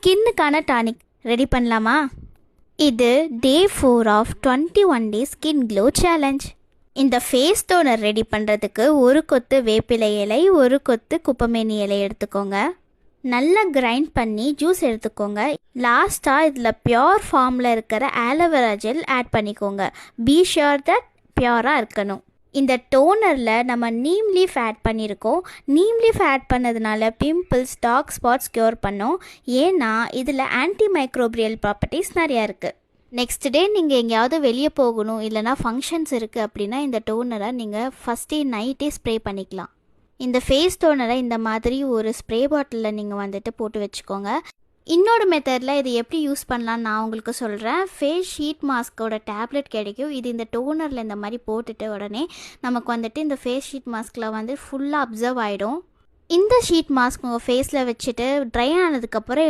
ஸ்கின்னுக்கான tonic ready பண்ணலாமா? இது day 4 of 21 days skin glow challenge. இந்த ஃபேஸ் டோனர் ரெடி பண்ணுறதுக்கு ஒரு கொத்து வேப்பிலை இலை, ஒரு கொத்து குப்பைமேனி இலை எடுத்துக்கோங்க. நல்லா கிரைண்ட் பண்ணி ஜூஸ் எடுத்துக்கோங்க. லாஸ்ட்டாக இதில் பியோர் ஃபார்மில் இருக்கிற ஆலோவேரா ஜெல் ஆட் பண்ணிக்கோங்க. பி ஷுர் தட் பியோராக இருக்கணும். இந்த டோனரில் நம்ம நீம் லீஃப் ஆட் பண்ணியிருக்கோம். நீம் லீஃப் ஆட் பண்ணதுனால பிம்பிள்ஸ், டார்க் ஸ்பாட்ஸ் க்யூர் பண்ணோம். ஏன்னா இதில் ஆன்டி மைக்ரோபியல் ப்ராப்பர்ட்டிஸ் நிறையா இருக்குது. நெக்ஸ்ட் டே நீங்கள் எங்கேயாவது வெளியே போகணும் இல்லைனா ஃபங்க்ஷன்ஸ் இருக்குது அப்படின்னா இந்த டோனரை நீங்கள் ஃபஸ்ட்டே நைட்டே ஸ்ப்ரே பண்ணிக்கலாம். இந்த ஃபேஸ் டோனரை இந்த மாதிரி ஒரு ஸ்ப்ரே பாட்டிலில் நீங்கள் போட்டு வச்சுக்கோங்க. இன்னொரு மெத்தடில் இது எப்படி யூஸ் பண்ணலான்னு நான் உங்களுக்கு சொல்கிறேன். ஃபேஸ் ஷீட் மாஸ்க்கோட டேப்லெட் கிடைக்கும். இது இந்த டோனரில் இந்த மாதிரி போட்டுட்டு உடனே நமக்கு இந்த ஃபேஸ் ஷீட் மாஸ்கில் ஃபுல்லாக அப்சர்வ் ஆகிடும். இந்த ஷீட் மாஸ்க் உங்கள் ஃபேஸில் வச்சுட்டு ட்ரை ஆனதுக்கப்புறம்